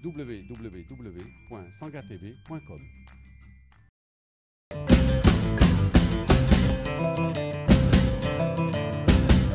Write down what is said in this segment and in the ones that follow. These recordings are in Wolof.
www.sangatv.com.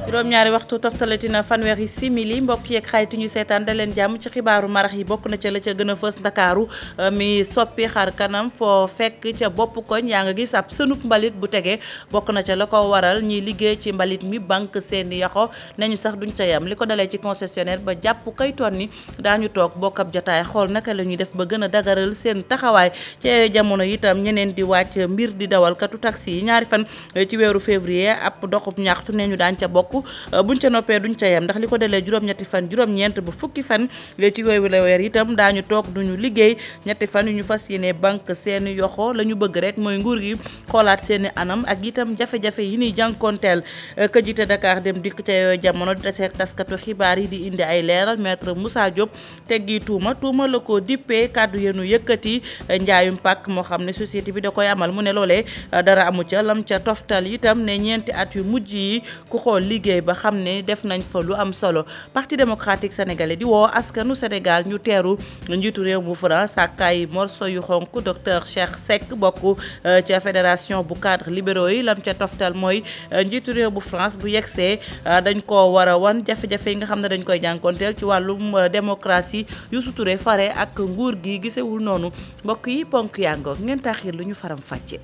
juróom-ñaari waxtu toftaletina fanweeri simili mbokk yeeg xayti ñu seetaan da leen jàmm ci xibaaru marax yi bokk na ca la ca gën a fës Ndakaaru mi soppi xar kanam foo fekk ca bopp koñ yaa nga gis ab sënub mbalit bu tegee bokk na ca la ko waral ñiy liggéey ci mbalit mi banque seen yoxo nañu sax duñ ca yam li ko dalee ci concessionnaire ba jàpp kay tonni daañu toog bokk ab jotaay xool naka la ñuy def ba gën a dagaral seen taxawaay ci jamono itam ñeneen di wàcc mbir di dawalkatu taxi yi ñaari fan ci weeru février ab doxub ñaxtu ne ñu daan ca bokk buñ ca noppee duñ ca yem ndax li ko delee juróom-ñetti fan juróom-ñeent ba fukki fan ci yooyu la weer itam daañu toog duñu liggéey ñetti fan yu ñu fas yéene banque seen yoxo la ñu bëgg rek mooy nguur gi xoolaat seeni anam ak itam jafe-jafe yi ñuy jànkoonteel ka jiite Dakar dem dikk ca yooyu jamono di taseeg taskatu xibaar yi di indi ay leeral maître Moussa Diop teggi tuuma la ko dippee kàddu yenu yëkkati njaayum pàkk moo xam ne société bi da koy amal mu ne loolee dara amu ca lam ca toftal itam ne ñeenti at yu mujj yi ku xool liggéey ba xam ne def nañ fa lu am solo parti démocratique sénégalais di woo askanu Sénégal ñu teeru njiitu réew mu France ak ay morceau yu xonk docteur Cheikh Seck bokk ca fédération bu cadre libéraux yi lam ca toftal mooy njiitu réew bu France bu yegsee dañ ko war a wan jafe-jafe yi nga xam ne dañ koy jànkonteel ci wàllum démocratie yu suturé fare ak nguur gi gisewul noonu mbokk yi ponk yangoog ngeen taxir lu ñu faram fàcce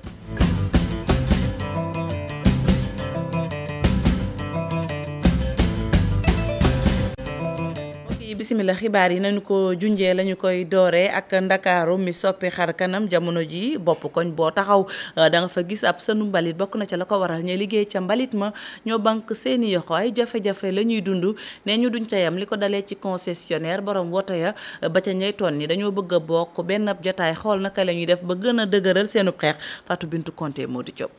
bismillah xibaar yi nañu ko junjee lañu koy dooree ak Ndakaaru mi soppi xar kanam jamono ji bopp koñ boo taxaw da nga fa gis ab sënu mbalit bokk na ca la ko waral ñuy liggéey ca mbalit ma ñoo banque seeni yoxo ay jafe-jafe la ñuy dund ne ñu duñ ca yam li ko dalee ci concessionnaire borom woto ya ba ca ñay ton ni dañoo bëgg a bokk benn ab jotaay xool naka la ñuy def ba gën a dëgëral seenub xeex Fatou Bintou Konté moo di Diop.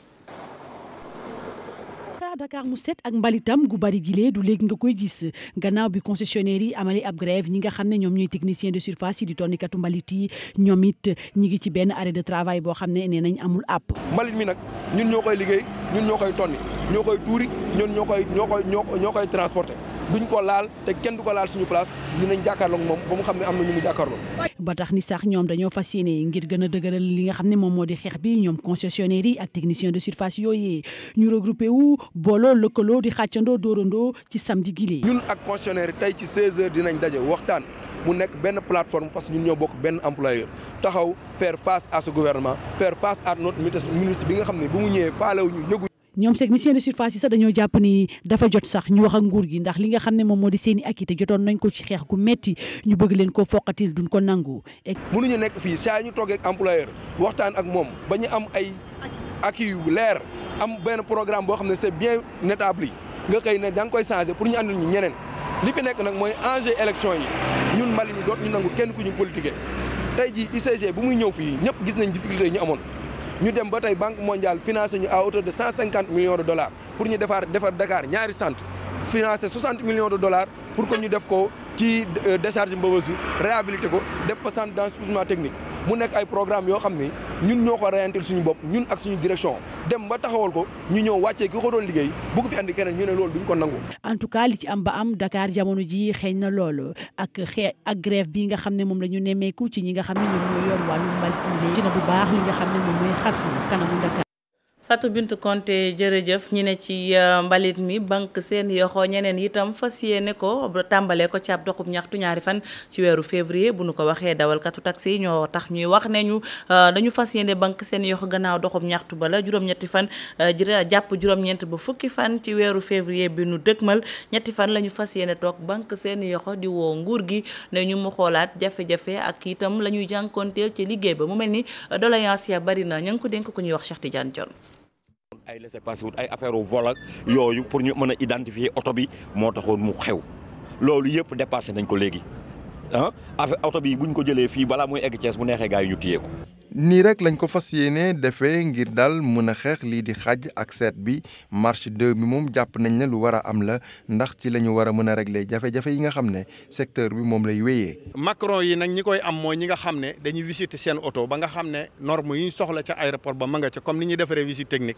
Dakar mu set ak mbalitam gu bari gilee du léegi nga koy gis gannaaw bi concessionnaire yi amali ab grève ñi nga xam ne ñoom ñooy technicien de surface yi di tonnikatu mbalit yi ñoom it ñi ngi ci benn arrêt de travail boo xam ne nee nañ amul app mbalit mi nag ñun ñoo koy liggéey ñun ñoo koy tonni ñoo koy tuuri ñun ñoo koy transporté duñ ko laal te kenn du ko laal suñu place dinañ jàkkaarloog moom ba mu xam ne am na ñu mu jàkkaarloog. ba tax ni sax ñoom dañoo fas yéene ngir gën a dëgëral li nga xam ne moom moo di xeex bi ñoom concessionnaire yi ak technicien de surface yooyu ñu regroupé wu booloo lëkkaloo di xàccandoo dóorandoo ci samedi gile. ñun ak concessionnaire yi tey ci 16h dinañ daje waxtaan mu nekk benn plateforme parce que ñun ñoo bokk benn employeur taxaw faire face à ce gouvernement faire face à notre ministre bi nga xam ne bu mu ñëwee faalewuñu yëgu. ñoom technicien de surface yi sax dañoo jàpp ni dafa jot sax ñu wax ak nguur gi ndax li nga xam ne moom moo di seen i acquis te jotoon nañ ko ci xeex gu metti ñu bëgg leen koo foqatil duñ ko nangu. mënuñu nekk fii saa ñu toogee ak employeur waxtaan ak moom ba ñu am ay acquis yu leer am benn programme boo xam ne c'est bien établi nga xëy ne da nga koy changer pour ñu àndal ñu ñeneen li fi nekk nag mooy enjeu élection yi ñun Mali ñu doot ñu nangu kenn ku ñu politiquer tey jii UCG bu muy ñëw fii ñëpp gis nañ difficulté yi ñu amoon. ñu dem ba tey banque mondiale financé ñu à hauteur de 150 millions de dollars pour ñu defar Dakar ñaari centre financé 60 millions de dollars pour que ñu def ko ci décharge Mbeubeuss bi réhabilité ko def fa centre d'enseignement technique mu nekk ay programme yoo xam ni ñun ñoo ko réyantil suñu bopp ñun ak suñu direction dem ba taxawal ko ñu ñëw wàccee ki ko doon liggéey bu ko fi andi keneen ñu ne loolu duñ ko nangu. en tout cas li ci am ba am Dakar jamono ji xeeñ na loolu ak grève bi nga xam ne moom la ñu nemmeeku ci ñi nga xam ne ñoom ñoo yor wàllu mbalit dina bu baax li nga xam ne moom mooy xar kanamu Dakar. Fatou Bintou Konté jërëjëf ñi ne ci mbalit mi banque seen yoxo ñeneen itam fas yéene ko tàmbalee ko ci ab doxub ñaxtu ñaari fan ci weeru février bu nu ko waxee dawalkatu taxi yi ñoo tax ñuy wax ne ñu dañu fas yéene banque seen yoxo gannaaw doxub ñaxtu bala juróom-ñetti fan jàpp juróom-ñeent ba fukki fan ci weeru février bi nu dëkkmal ñetti fan la ñu fas yéene toog banque seen yoxo di woo nguur gi ne ñu mu xoolaat jafe-jafe ak itam la ñuy jànkoonteel ci liggéey ba mu mel ni doléance ya bari na ña ngi ko dénk ku ñuy wax Cheikh Tidiane Dione. ay laissez-passer wut ay affaire vol ak yooyu pour ñu mën a identifier oto bi moo taxoon mu xew loolu yëpp dépassé nañ ko léegi affaire oto bi buñ ko jëlee fii balaa muy egg Thiès bu neexee gaa yi ñu téye ko. nii rek lañ ko fas yéene defee ngir daal mën a xeex lii di xaj ak seet bi marche 2 bi moom jàpp nañ ne lu war a am la ndax ci la ñu war a mën a régler jafe-jafe yi nga xam ne secteur bi moom lay wéyee. Macron yi nag ñi koy am mooy ñi nga xam ne dañuy visiter seen oto ba nga xam ne norme yi ñu soxla ca aéroport ba ma nga ca comme ni ñuy defaree visite technique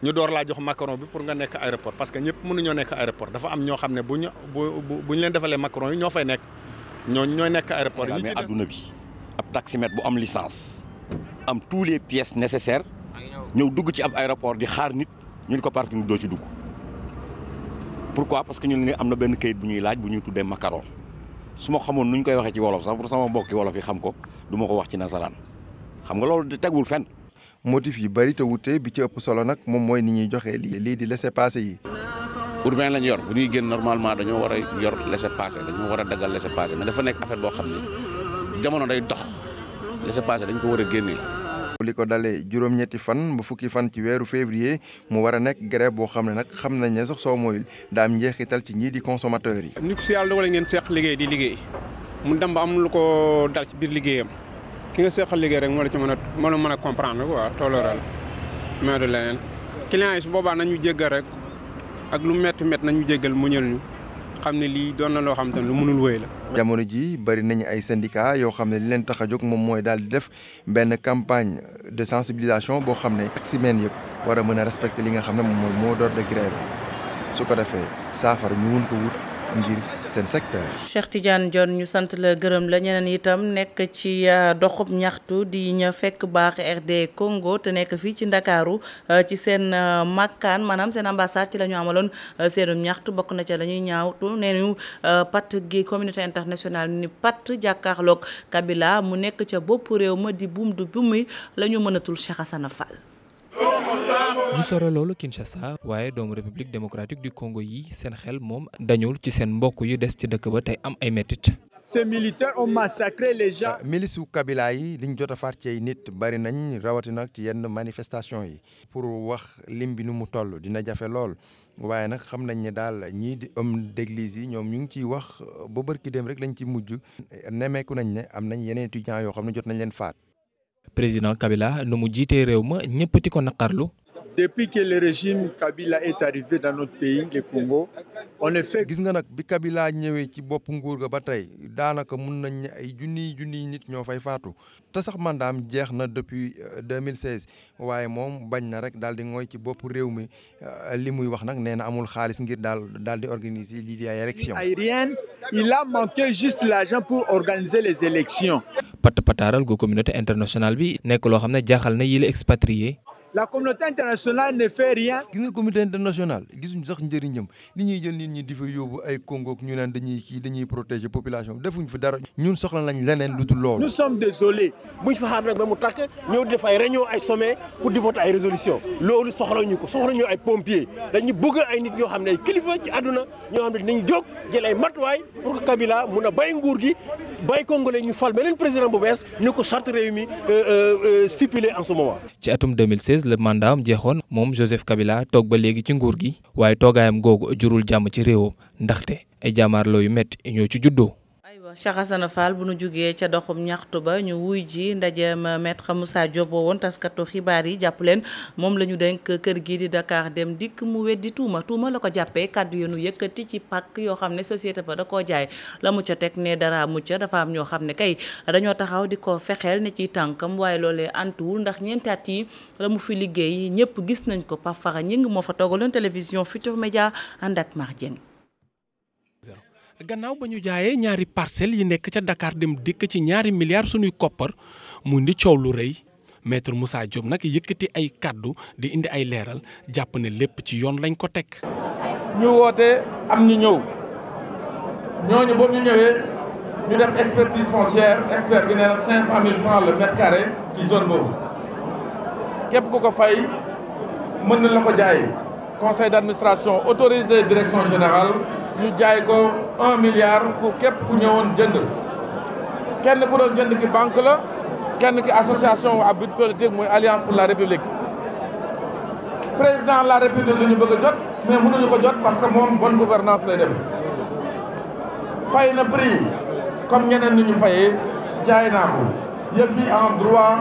ñu door laa jox Macron bi pour nga nekk aéroport parce que ñëpp mënuñoo nekk aéroport dafa am ñoo xam ne bu ñu leen defalee Macron yi ñoo fay nekk ñooy nekk aéroport yi. mais adduna bi ab taximètre bu am licence am tous les pièces nécessaires ñëw dugg ci ab aéroport di xaar nit ñu ne ko parking doo ci dugg pourquoi parce que ñu ne am na benn kayit bu ñuy laaj bu ñuy tuddee macaron su ma xamoon nu ñu koy waxee ci wolof sax pour sama mbokki wolof yi xam ko du ma ko wax ci nasaraan xam nga loolu tegul fenn. motif yi bari te wute bi ci ëpp solo nag moom mooy ni ñuy joxe lii di laissez-passer yi. urbain lañ yor bu ñuy génn normalement dañoo war a yor laissez-passer dañoo war a daggal laissez-passer mais dafa nekk affaire boo xam ne jamono day dox laissez-passer dañ ko war a génnee. li ko dalee juróom-ñetti fan ba fukki fan ci weeru février mu war a nekk grève boo xam ne nag xam nañ ne sax soo mooyul daa am njeexital ci ñii di consommateurs yi. ni ko si yàlla dogalee ngeen seeq liggéey di liggéey mu dem ba am lu ko dal ci biir liggéeyam ki nga seqal liggéey rek moo la ci mën a comprendre quoi toléré mais du leneen client yi su boobaa nañu jéggal rek ak lu métti nañu jéggal mu ñël ñu xam ne lii doon na loo xam te ne lu mënul wéy la. jamono ji bari nañu ay syndicats yoo xam ne li leen tax a jóg moom mooy daal di def benn campagne de sensibilisation boo xam ne taximen yëpp war a mën a respecter li nga xam ne moom mooy mot d'ordre de grève su ko defee saafara ñu mun ko wut ngir seen secteur. Cheikh Tidiane Dione ñu sant la gërëm la ñeneen itam nekk ci doxub ñaxtu di ña fekk baax RD Congo te nekk fii ci Ndakaaru ci seen makkaan maanaam seen ambassade ci la ñu amaloon seenum ñaxtu bokk na ca la ñuy ñaawtu nee nañu pat gi communauté internationale ni pat jàkkaarloog Kabila mu nekk ca bopp réew ma di buum du bumi la ñu mënatul Cheikh Assane Fall. ñu sore loolu Kinshasa waaye doomu république démocratique du Congo yi seen xel moom dañul ci seen mbokk yu des ci dëkk ba tey am ay mettit. Ces militaires ont massacré les gens. milisu Kabila yi liñ jot a faat ci ay nit bari nañ rawatina ci yenn manifestation yi pour wax lim bi nu mu toll dina jafe lool waaye nag xam nañ ne daal ñii di homme d'église yi ñoom ñu ngi ciy wax ba bërki dem rek lañ ci mujj nemmeeku nañ ne am nañ yeneen étudiants yoo xam ne jot nañ leen faat. président Kabila nu mu jiitee réew ma ñëppati ko naqarlu. Depuis que le régime Kabila est arrivé dans notre pays, le Congo, on est fait. gis nga nag bi Kabila ñëwee ci bopp nguur ga ba tey daanaka mun nañ ne ay junniy nit ñoo fay faatu te sax mandaam jeex na depuis 2016 waaye moom bañ na rek daal di ngooy ci bopp réew mi li muy wax nag nee na amul xaalis ngir daal di organiser lii di ay élections. Aérienne, il a manqué juste l'argent pour organiser les élections. pataaral gu communauté internationale bi nekk loo xam ne jaaxal na yile expatrié. La communauté internationale ne fait rien. gis nga communauté internationale gisuñ sax njëriñam li ñuy jël nit ñi di fa yóbbu ay Congo ñu naan dañuy protéger population defuñ fi dara ñun soxla nañ leneen lu dul loolu. Nous sommes désolés. buñ fa xaar nag ba mu tàkk ñëw di def ay réunion ay sommet pour di voter ay résolution loolu soxla ñu ay pompiers dañu bëgg ay nit ñoo xam ne ay kilifa ci àdduna ñoo xam ne dinañ jóg jël ay matuwaay pour que Kabila mun a bay nguur gi bay Congolais ñu fal beneen président bu bees ñu ko charte réew mi stipulé en ce moment. ci atum 2016 le mandat am jeexoon moom Joseph Kabila toog ba léegi ci nguur gi waaye toogaayam googu jurul jàmm ci réewam ndaxte ay jaamaarloo yu métti ñoo ci juddoo. aywa Cheikh Assane Fall bu nu jógee ca doxum ñaxtu ba ñu wuy ji ndajeem maître Moussa Diop woon taskatu xibaar yi jàpp leen moom la ñu dénk kër gi di Dakar Dem Dikk mu weddi tuuma la ko jàppee kàddu yu nu yëkkati ci pàkk yoo xam ne société ba da koo jaay la mu ca teg ne dara mu ca dafa am ñoo xam ne kay dañoo taxaw di ko fexeel ne ci tànkam waaye loolee antuwul ndax ñeenti at yi la mu fi liggéey ñëpp gis nañ ko Pape Fara ñi ngi moo fa toogaloon télévision Futurs Médias ànd ak Mar Dieng. gannaaw ba ñu jaayee ñaari parcelles yi nekk ca Dakar Dem Dikk ci ñaari milliards suñuy koppar mu indi coow lu rëy maître Moussa Diop nag yëkkati ay kaddu di indi ay leeral jàpp ne lépp ci yoon lañ ko teg. ñu woote am ñu ñëw ñooñu boobu ñu ñëwee ñu def expertise foncière expert bi nee na 500 000 francs le mètre carré ci zone boobu képp ku ko fay mën na la ko jaay conseil d'administration autorisé direction générale. ñu jaay ko 1 milliard pour képp ku ñëwoon jënd kenn ku doon jënd ki banque la kenn ki association à but politique muy alliance pour la république président de la république la ñu bëgg a jot mais mënuñu ko jot parce que moom bonne gouvernance lay def fay na prix comme ñeneen ni ñu fayee jaay naa ko yëf yi en droit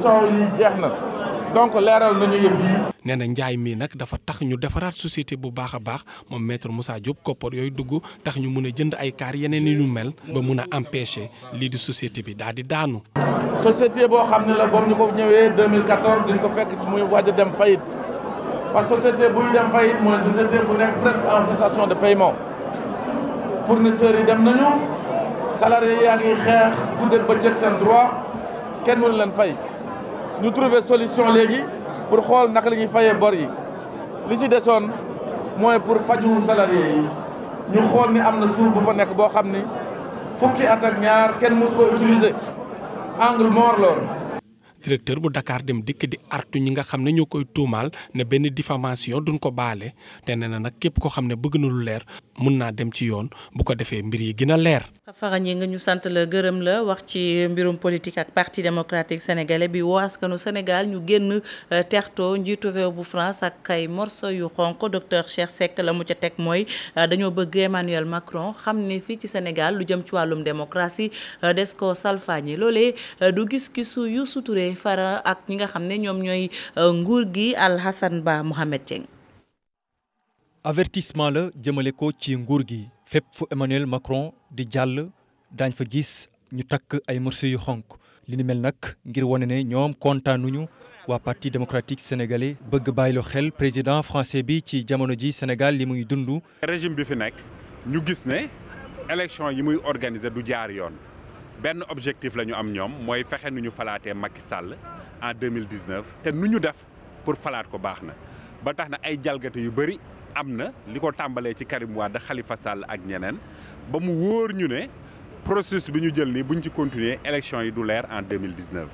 coow yi jeex na donc leeral nañu yëf yi. nee na njaay mi nag dafa tax ñu defaraat société bu baax a baax moom maître Moussa Diop koppar yooyu dugg tax ñu mun a jënd ay kaar yeneen yi ñu mel ba mun a empêcher lii di société bi daal di daanu. société boo xam ne la boobu ñu ko ñëwee 2014 dañ ko fekk muy waaj a dem faillite parce que société buy dem faillite mooy société bu nekk presque en cessation de paiement fournisseurs yi dem nañu salariés yaa ngi xeex guddeeg bëccëg seen droit kenn mënu leen fay ñu trouver solution léegi pour xool naka la ñuy fayee bor yi li ci desoon mooy pour faju salariés yi ñu xool ni am na suuf bu fa nekk boo xam ni fukki at ak ñaar kenn mësu ko utiliser angle mort loolu. directeur bu Dakar Dem Dikk di artu ñi nga xam ne ñoo koy tuumaal ne benn diffamation duñ ko baale te nee na nag képp koo xam ne bëgg na lu leer mun naa dem ci yoon bu ko defee mbir yi gën a leer. Farañ yi nga ñu sant la gërëm la wax ci mbirum politique ak parti démocratique sénégalais bi woo askanu Sénégal ñu génn terto njiitu réew bu France ak ay morceau yu xonq docteur Cheikh Seck la mu ca teg mooy dañoo bëgg Emmanuel Macron xam ne fii ci Sénégal lu jëm ci wàllum démocratie des ko salfaañi loolee du gis-gisu Youssou Touré fara ak ñi nga xam ne ñoom ñooy nguur gi Alhassane Ba Mohamed Dieng. avertissement la jëmale ko ci nguur gi fépp fu Emmanuel Macron di jàll daañ fa gis ñu takk ay morceau yu xonk li ni mel nag ngir wane ne ñoom kontaanuñu waa parti démocratique sénégalais bëgg bàyyiloo xel président français bi ci jamono ji Sénégal li muy dund. régime bi fi nekk ñu gis ne élection yi muy organiser du jaar yoon benn objectif la ñu am ñoom mooy fexe nu ñu falaatee Macky Sall en 2019 te nu ñu def pour falaat ko baax na ba tax na ay jalgate yu bëri am na li ko tàmbalee ci Karim Wade Khalifa Sall ak ñeneen ba mu wóor ñu ne processus bi ñu jël nii buñ ci continuer élection yi du leer en 2019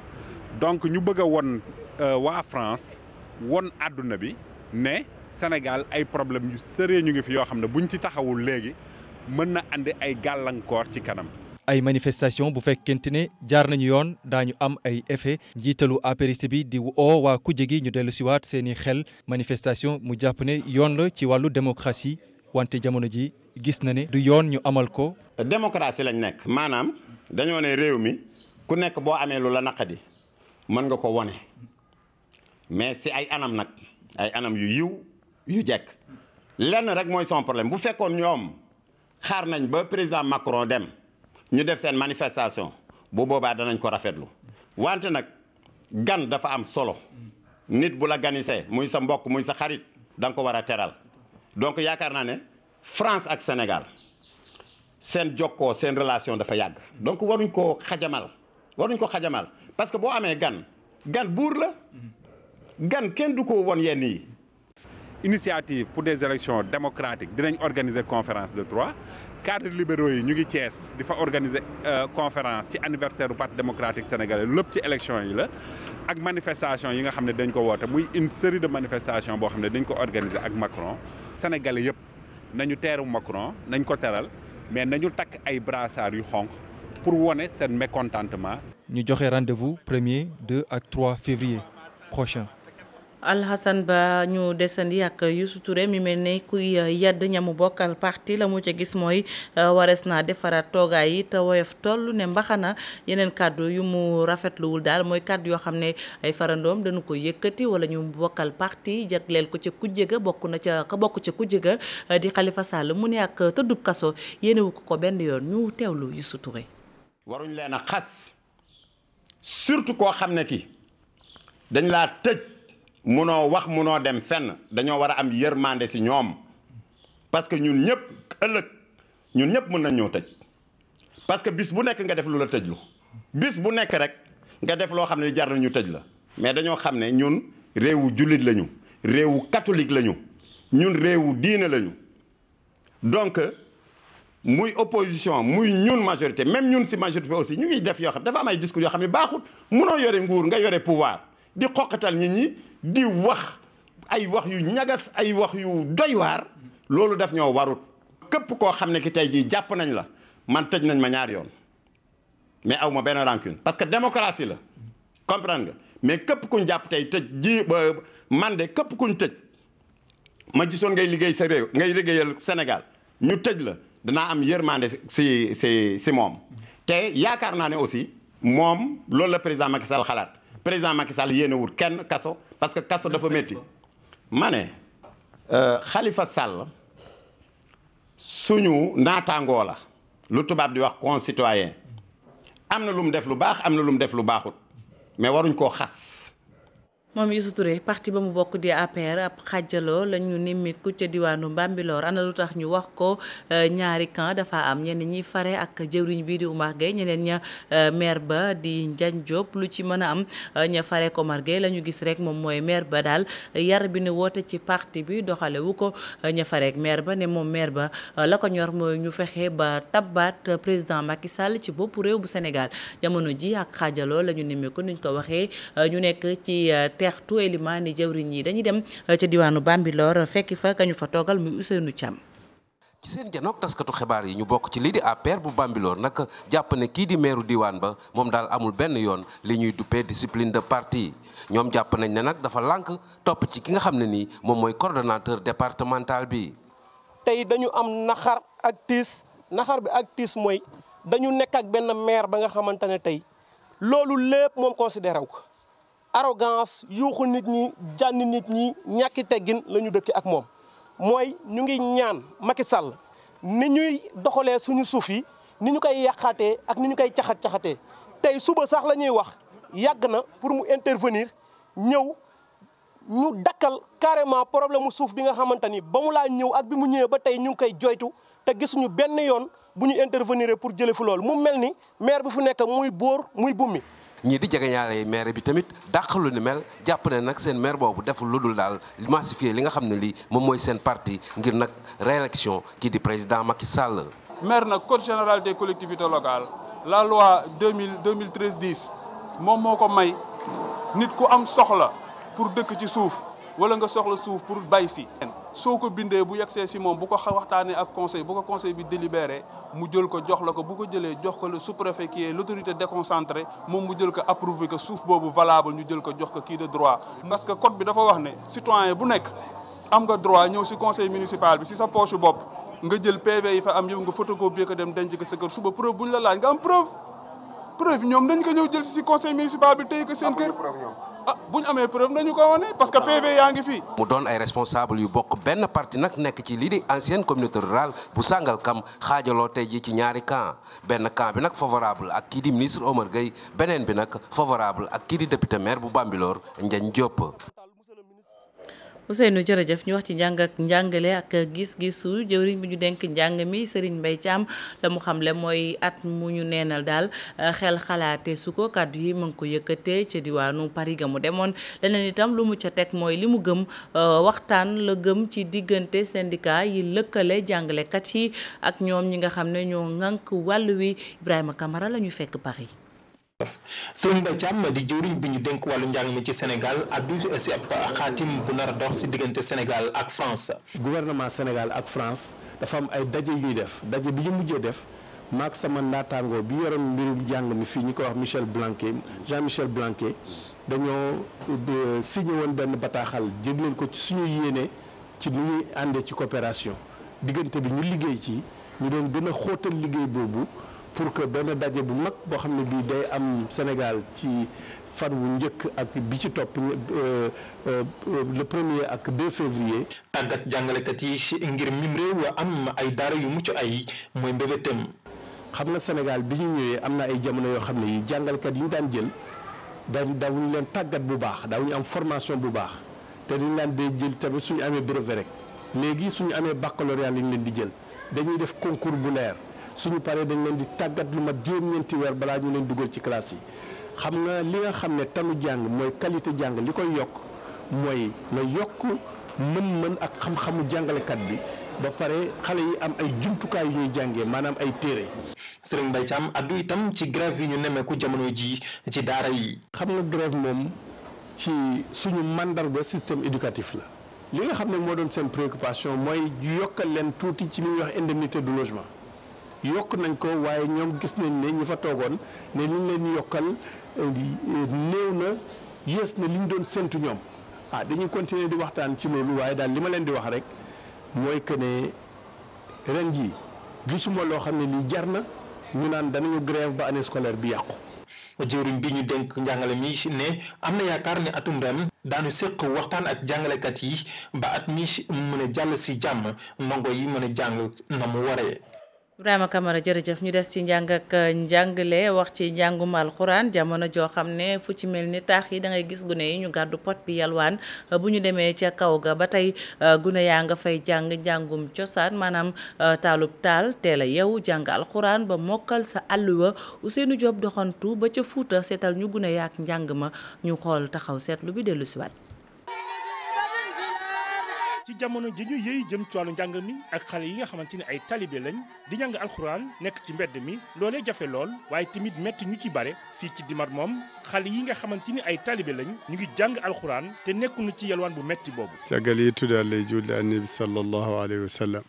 donc ñu bëgg a won waa France won àdduna bi ne Sénégal ay problème yu sérieux ñu ngi fi yoo xam ne buñ ci taxawul léegi mën na andi ay gàllankoor ci kanam. ay manifestation bu fekkente ne jaar nañu yoon daañu am ay effet njiitalu apériste bi di oo waa kujje gi ñu dellu siwaat seeni xel manifestation mu jàpp ne yoon la ci wàllu démocratie wante jamono ji gis na ne du yoon ñu amal ko. démocratie lañ nekk maanaam dañoo ne réew mi ku nekk boo amee lu la naqadi mën nga ko wone mais si ay anam nag ay anam yu yiw yu jekk lenn rek mooy son problème bu fekkoon ñoom xaar nañ ba président Macron dem ñu def seen manifestation bu boobaa danañ ko rafetlu wante nag gan dafa am solo nit bu la ganisee muy sa mbokk muy sa xarit da nga ko war a teral donc yaakaar naa ne France ak Sénégal seen jokkoo seen relation dafa yàgg donc waruñ ko xajamal parce que boo amee gan buur la gan kenn du ko won yenn yi. initiative pour des élections démocratiques dinañ organiser conférence de Troyes cadres libéraux yi ñu ngi Thiès di fa organiser conférence ci anniversaire du parti démocratique sénégalais lépp ci élection yi la ak manifestation yi nga xam ne dañ ko woote muy une série de manifestations boo xam ne dañ ko organiser ak Macron sénégalais yëpp nañu teeru Macron nañ ko teral mais nañu takk ay brassards yu xonq pour wone seen mécontentement. ñu joxe rendez-vous 1er 2 ak 3 février prochain. Alhassane Ba ñu desandi ak Youssou Touré mi mel ne kuy yedd ñamu bokkal parti la mu ca gis mooy warees naa defaraat toogaay yi te woyof toll ne mbaxana yeneen kàddu yu mu rafetluwul daal mooy kàddu yoo xam ne ay farandoom dañu ko yëkkati wala ñu bokkal parti jagleel ko ca kujje ga bokk ca kujje ga di Khalifa Sall mu ne ak tëddub kaso yéenewu ko benn yoon ñu teewlu Youssou Touré. waruñ leen a xas surtout koo xam ne ki dañ laa tëj. munoo wax munoo dem fenn dañoo war a am yërmande ci ñoom parce que ñun ñëpp ëllëg ñun ñëpp mën nañ ñoo tëj parce que bis bu nekk nga def lu la tëjlu bis bu nekk rek nga def loo xam ne jar na ñu tëj la mais dañoo xam ne ñun réewu jullit lañu réewu catholique lañu ñun réewu diine lañu donc muy opposition muy ñun majorité même ñun ci majorité aussi ñu ngi def yoo xam dafa am ay discours yoo xam ne baaxut munoo yore nguur nga yore pouvoir di xoqatal nit ñi di wax ay wax yu ñagas ay wax yu doy waar loolu daf ñoo warut képp koo xam ne ki tey jii jàpp nañ la man tëj nañ ma ñaari yoon mais aw ma benn rancune parce que démocratie la comprendre nga mais képp kuñ jàpp tey tëj ji man de képp kuñ tëj ma gisoon ngay liggéey sa réew ngay liggéeyal Sénégal ñu tëj la danaa am yërmande si moom te yaakaar naa ne aussi moom loolu la président Macky Sall xalaat président Macky Sall yéenewul kenn kaso parce que kaso dafa métti ma ne Khalifa Sall suñu naataangoo la lu tubaab di wax concitoyen am na lu mu def lu baax am na lu mu def lu baaxut mais waruñ koo xas. moom Youssou Touré parti ba mu bokk di APR ab xàjjaloo la ñu nimmiku ca diwaanu Bambilor ana lu tax ñu wax ko ñaari camp dafa am ñenn ñi fare ak jëwriñ bii di Oumar Gueye ñeneen ña maire ba di Ndiagne Diop lu ci mën a am ña fare ko Oumar Gueye la ñu gis rek moom mooy maire ba daal yar bi ne woote ci parti bi doxale wu ko ña fare ak maire ba ne moom maire ba la ko ñor mooy ñu fexe ba tabbaat président Macky Sall ci boppu réew bu Sénégal jamono ji ak xàjjaloo la ñu nimmiku nuñ ko waxee ñu nekk ci teextu Elimane jawriñ yi dañuy dem ca diwaanu Bambilor fekki fa kañu fa toogal muy Ousseynou Thiam. ci seen janook taskatu xibaar yi ñu bokk ci lii di APR bu Bambilor nag jàpp ne kii di meeru diwaan ba moom daal amul benn yoon li ñuy duppee discipline de parti ñoom jàpp nañ ne nag dafa lànk topp ci ki nga xam ne nii moom mooy coordonnateur départemental bi. tey dañu am naxar ak tiis naxar bi ak tiis mooy dañu nekk ak benn maire ba nga xamante ne tey loolu lépp moom considéré wu ko arrogance yuuxu nit ñi jànni nit ñi ñàkki teggin la ñu dëkk ak moom mooy ñu ngi ñaan Macky Sall ni ñuy doxalee suñu suuf yi ni ñu koy yàqaatee ak ni ñu koy caxat-caxatee tey suba sax la ñuy wax yàgg na pour mu intervenir ñëw ñu dakkal carrément problème mu suuf bi nga xamante ni ba mu laa ñëw ak bi mu ñëwee ba tey ñu ngi koy joytu te gisuñu benn yoon bu ñu intervenir pour jëlee fi loolu mu mel ni maire bi fu nekk muy bóor muy bummi. ñii di jegeñaale maire bi tamit dàq lu ni mel jàpp ne nag seen maire boobu deful lu dul daal massifier li nga xam ne lii moom mooy seen parti ngir nag réélection kii di président Macky Sall. maire nag code général des collectivités locales la loi 2013-10 moom moo ko may nit ku am soxla pour dëkk ci suuf wala nga soxla suuf pour bay si. soo ko bindee bu yegsee si moom bu ko waxtaanee ak conseil bu ko conseil bi délibéré mu jël ko jox la ko bu ko jëlee jox ko le sous-préfet qui est l'autorité déconcentrée moom mu jël ko approuvé que suuf boobu valable ñu jël ko jox ko kii de droit. parce que code bi dafa wax ne citoyen bu nekk am nga droit ñëw si conseil municipal bi si sa poche bopp nga jël PV yi fa am yëpp nga photocopier ko dem denc ko sa kër suba preuve bu ñu la laaj nga am preuve ñoom dañ ko ñëw jël si conseil municipal bi téye ko seen kër. ah bu ñu amee preuve nañu ko wane parce que PV yaa ngi fii. mu doon ay responsable yu bokk benn parti nag nekk ci lii di ancienne communauté rurale bu Sangalkam xaajaloo tey jii ci ñaari camp benn camp bi nag favorable ak kii di ministre Oumar Gueye beneen bi nag favorable ak kii di député maire bu Bambilor Ndiagne Diop. Ousseynou jërëjëf ñu wax ci njàng ak njàngale ak gis-gisu jëwriñ bi ñu denk njàng mi Serigne Mbaye Thiam la mu xamle mooy at mu ñu neenal daal xel xalaate su ko kàddu yi mu ngi ko yëkkatee ca diwaanu Paris ga mu demoon leneen itam lu mu ca teg mooy li mu gëm waxtaan la gëm ci diggante syndicat yi lëkkale jàngalekat yi ak ñoom ñi nga xam ne ñoo ŋànk wàll wi Ibrahima Camara la ñu fekk Paris. Serigne Mbaye Thiam di jëwriñ bi ñu dénk wàllu njàng mi ci Sénégal addu si ab xaatim bu nar a dox si diggante Sénégal ak France. gouvernement Sénégal ak France dafa am ay daje yuy def daje bi ñu mujjee def maak sama naataangoo bi yoroon mbirum njàng mi fii ñu ko wax Michel Blanquer Jean-Michel Blanquer dañoo signé woon benn bataaxal jégleen ko ci suñu yéene ci nu ñuy àndee ci coopération diggante bi ñu liggéey ci ñu doon gën a xóotal liggéey boobu. pour que benn daje bu mag boo xam ne bii day am Sénégal ci fan wu njëkk ak bi ci topp le 1er ak 2 février. tàggat jàngalekat yi ngir mim réew am ay daara yu mucc ay mooy mbébétam. xam nga Sénégal bi ñu ñëwee am na ay jamono yoo xam ne yi jàngalekat yi ñu daan jël daawuñu leen tàggat bu baax daawuñu am formation bu baax te dañu laan dee jël tamit suñu amee brevet rek léegi suñu amee baccalauréat lañ leen di jël dañuy def concours bu leer. suñu paree dañ leen di tàggat lu mat juróom-ñeenti weer balaa ñu leen dugal ci classe yi xam nga li nga xam ne tanu jàng mooy qualité jàng li koy yokk mooy nga yokk mën-mën ak xam-xamu jàngalekat bi ba pare xale yi am ay jumtukaay yu ñuy jàngee maanaam ay téere. Serigne Mbaye Thiam addu itam ci grève yi ñu nemmeeku jamono ji ci daara yi. xam nga grève moom ci suñu mandarga système éducatif la li nga xam ne moo doon seen préoccupation mooy yokkal leen tuuti ci li ñuy wax indemnité de logement. yokk nañ ko waaye ñoom gis nañ ne ñi fa toogoon ne liñ leen yokkal néew na yées na li ñu doon séntu ñoom dañuy continuer di waxtaan ci loolu waaye daal li ma leen di wax rek mooy que ne ren jii gisuma loo xam ne lii jar na ñu naan danañu grève ba année scolaire bi yàqu. jëwriñ bi ñu dénk njàngale mi ne am na yaakaar ne atum ren daanu séq waxtaan ak jàngalekat yi ba at mi mën a jàll si jàmm ndongo yi mën a jàng na mu waree. Ibrahima Camara jërëjëf ñu des ci njàng ak njàngale wax ci njàngum alxuraan jamono joo xam ne fu ci mel ni taax yi da ngay gis gune yi ñu gàddu pot bi yalwaan bu ñu demee ca kaw ga ba tey gune yaa nga fay jàng njàngum cosaan maanaam taalub taal teel a yeewu jàng alxuraan ba mokkal sa àlluwa Ousseynou Diop doxantu ba ca Fuuta seetal ñu gune yaak njàng ma ñu xool taxaw seetlu bi dellu si waat. ci jamono ji ñu yëy jëm ci wàllu njàng mi ak xale yi nga xamante ni ay talibé lañ di jàng alxuraan nekk ci mbedd mi loolee jafe lool waaye tamit métti ñu ci bare fii ci Dimar moom xale yi nga xamante ni ay talibé lañ ñu ngi jàng alxuraan te nekkuñu ci yalwaan bu métti boobu. càggal yi tudd Yàlla julli annabi sallallahu alayhi wa sallam.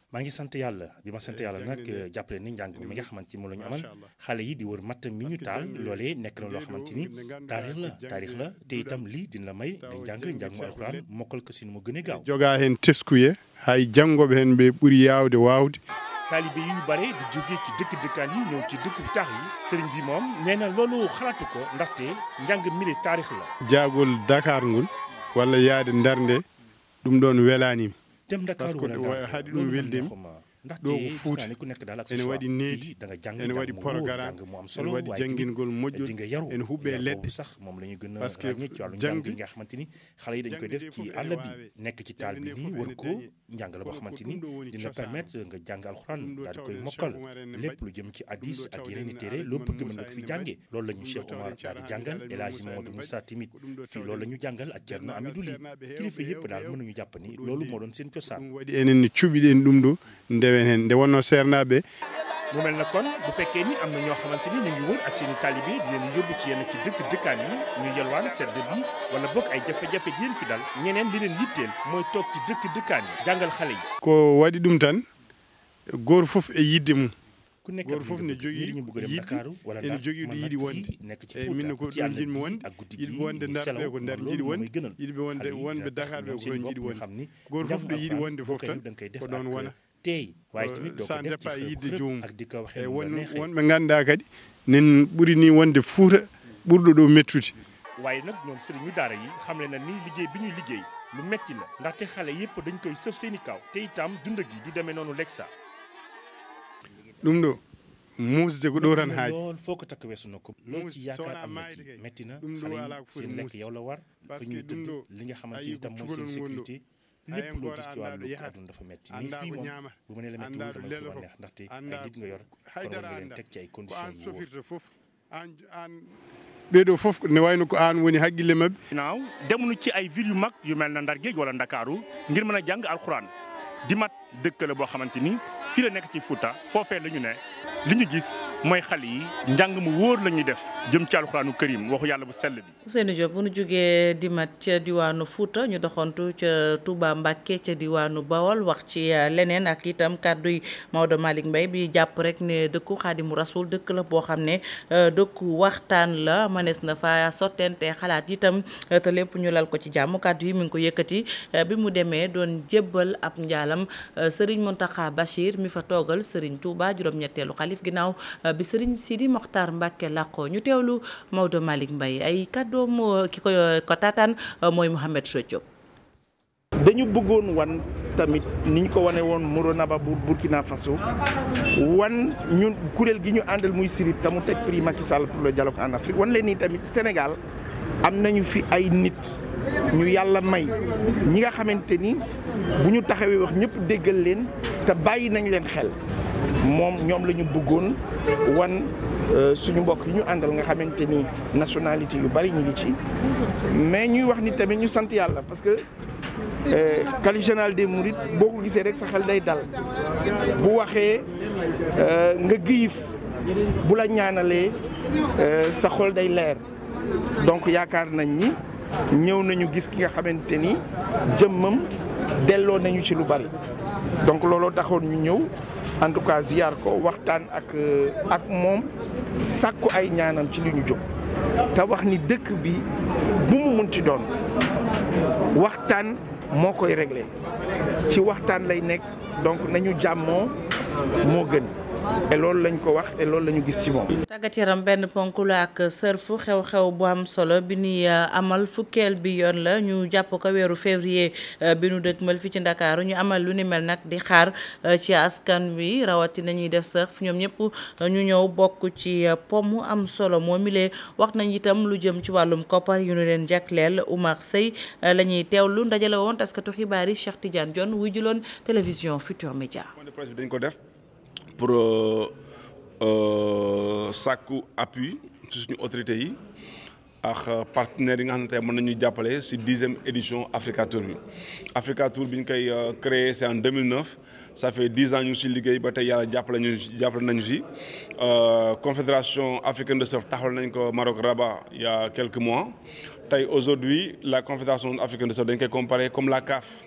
maa ngi sant yàlla bi ma sant yàlla nag jàppale ni njàng mi nga xamante ni moom la ñu amal xale yi di wër matt mi ñu taal loolee nekk na loo xamante ni taarix la te itam lii dina la may da njàngu alxuraan mokkal ko si nu mu gën a gaaw. jogaa hen teskuye hay jàngoɓe hen ɓe ɓuri yaawde waawde. taalibe yu bare di jóge ci dëkkaan yi ñëw ci dëkku taax yi sëriñ bi moom nee na loolu xalaatu ko ndaxte njàng mi taarix la. jaagol Dakar ngol walla yaade Ndarnde ɗum ɗon welaanima. dem Dakar wala haɗi ɗum weldemi ɗo ko Fuuta ene waɗi neeti ene waɗi programme ene waɗi janngingol moƴƴol ene huɓɓe leɗɗe par ce que jangde xale yi dañ koy def ci àll bi nekk ci taal bi nii wër ko njàng la boo xamante ni dina permettre nga jàng alxuraan daal di koy mokkal lépp lu jëm ci hadis ak yeneen i téere loo bëgg mën nga ko fi jànge loolu la ñu Cheikh Omar daal di jàngal El Hadji Mamadou Moussa tamit fii loolu la ñu jàngal ak Thierno Amidou Ly kilifa yëpp daal mënuñu jàpp ni loolu moo doon seen cosaan. waɗi enen ne cuɓiɗen ɗum ɗo ndewen hen nde wonno sernaɓe. mu mel na kon bu fekkee ni am na ñoo xamante ni ñu ngi wër ak seen i talibé di leen yóbbu ci yenn ci dëkkaan yi ñuy yalwaan sedd bi wala bokk ay jafe-jafe di leen fi dal ñeneen li leen yitteel mooy toog ci dëkkaan yi jàngal xale yi. ko waɗi ɗum tan goor fof e yidde mum. ku nekk goor fof ne jogii yiɗi ene jogii ɗo yiɗi wonde eyyi min ko ɗon jiɗmi wonde yiɗi wonde Ndar ɓe ko Ndar jiɗi wonde yiɗi wonde Dakar ɓe ko ɗon jiɗi wonde goor fof ɗo yiɗi wonde fof tan ko ɗon wona sa deppa yidde joomum eyyi wonɓe ngannduɗa kadi nen ɓuri ni wonde Fuuta ɓurɗo ɗo mettude. waaye nag ñoom sëriñu daara yi xam le na ni liggéey bi ñuy liggéey lu metti la ndaxte xale yëpp dañ koy sëf seeni kaw te itam dund gi du demee noonu lekk sa ɗum ɗo muusde ko ɗo tan haaji lool foo ko takk weesu na ko lool ci yaakaar am na ci metti na xale yi seen lekk yow la war fu ñuy tëdd li nga xamante ni tam mooy seen sécurité lépp loo gis ci wàllu àdduna dafa metti mais fii moom bu ma nee la metti dama ci war neex ndaxte ay nit nga yor kon war nga leen teg ci ay conditions yu wóor ɓeeɗo fof ne wayno ko aan woni haqqille maɓɓe. naaw demuñu ci ay ville yu mag yu mel na Ndar Géej wala Ndakaaru ngir mën a jàng alxuraan Dimat dëkk la boo xamante ni fii la nekk ci Fuuta foofee la ñu ne li ñu gis mooy xale yi njàng mu wóor la ñuy def jëm ci alxuraanu karim waxu yàlla bu sell bi. Ousseynou Diop bu ñu jógee Dimat ca diwaanu Fuuta ñu doxantu ca Touba Mbacké ca diwaanu Bawol wax ci leneen ak itam kàdduy Maodo Malick Mbaye bi jàpp rek ne dëkku Xaadimu Rasul dëkk la boo xam ne dëkku waxtaan la mënees na fa sottente xalaat itam te lépp ñu lal ko ci jàmm kàddu yi mi ngi ko yëkkati bi mu demee doon jébbal ab njaalam Serigne Mountakha Bachir mi fa toogal Serigne Touba juróom-ñetteelu xalif ginnaaw bi Serigne Sidi Mokhtar Mbacké làqoo ñu teewlu Maodo Malick Mbaye ay kàddoom ki ko taataan mooy Mouhamed Sodiop. dañu bëggoon wan tamit niñ ko wane woon Moronaba bu Burkina Faso wan ñun kuréel gi ñu àndal muy SIRIT te mu teg prix Macky Sall pour le dialogue en Afrique wan leen ni tamit Sénégal am nañu fi ay nit ñu yàlla may ñi nga xamante ni bu ñu taxawee wax ñëpp déggal leen te bàyyi nañ leen xel ñoom la ñu bëggoon wan suñu mbokk yi ñu àndal nga xamante ni nationalité yu bari ñu ngi ci mais ñuy wax ni tamit ñu sant yàlla parce que khalife général des mourides boo ko gisee rek sa xel day dal bu waxee nga giif bu la ñaanalee sa xol day leer donc yaakaar nañ ni ñëw nañu gis ki nga xamante ni jëmmam delloo nañu ci lu bari donc looloo taxoon ñu ñëw en tout cas ziar ko waxtaan ak moom sàkku ay ñaanam ci li ñu jóg te wax ni dëkk bi bu mu munti doon waxtaan moo koy réglé ci waxtaan lay nekk donc nañu jàmmoo moo gën et loolu lañ ko wax et loolu la ñu gis ci moom. tàggat yaram benn ponk la ak surf xew-xew bu am solo bi ñuy amal fukkeel bi yoon la ñu jàpp ko weeru février bi nu dëkkmal fi ci Ndakaaru ñu amal lu ni mel nag di xaar ci askan wi rawatina ñuy def surf ñoom ñëpp ñu ñëw bokk ci pomu am solo moo milee wax nañ itam lu jëm ci wàllum koppar yu ñu leen jagleel Oumar Seye la ñuy teewlu ndajale woon taskatu xibaar yi Cheikh Tidiane Dione wuy juloon télévision Futur Média. presse bi dañ ko def pour sàkku appui ci suñu autorités yi ak partenaires yi nga xam ne tey mën nañu jàppale ci 10e édition Africa Tour bi. Africa Tour bi ñu koy créé c'est en 2009 ça fait 10 ans ñu ci liggéey ba tey yàlla jàppale nañu ci confédération africaine de surf taxawal nañ ko Maroc Rabat il y a quelques mois tey aujourd'hui la confédération africaine de surf dañ koy comparer comme la CAF.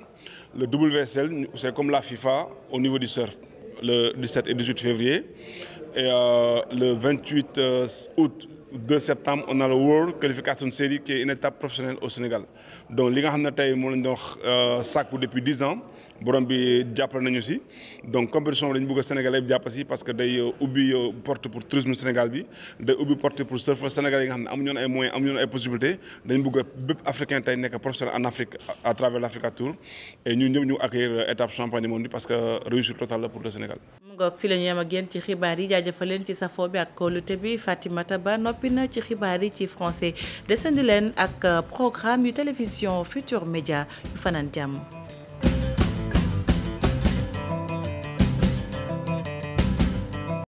Le WSL, c'est comme la FIFA au niveau du surf, le 17 et 18 février. Et le 28 août, 2 septembre, on a le World Qualification Series qui est une étape professionnelle au Sénégal. Donc, ce que nous depuis 10 ans, borom bi jàppale nañu ci donc compétition bi dañu bëgg a Sénégal yëpp jàpp ci parce que day ubbi porte pour tourisme Sénégal bi day ubbi porte pour surf Sénégal yi nga xam ne amuñu ay moyens amuñu ay possibilités dañu bëgg a bépp africain tey nekk professionnel en Afrique à travers l'Africa Tour et ñun ñëpp ñu accueillir étape champagne du monde bi parce que réussite totale la pour le Sénégal. mu ngoog fi la ñu yem ak yéen ci xibaar yi jaajëfal leen ci safoo bi ak kóolute bi Fatimata Ba noppi na ci xibaar yi ci français desandi leen ak programme yu télévision Futur Média yu fanaan jàmm.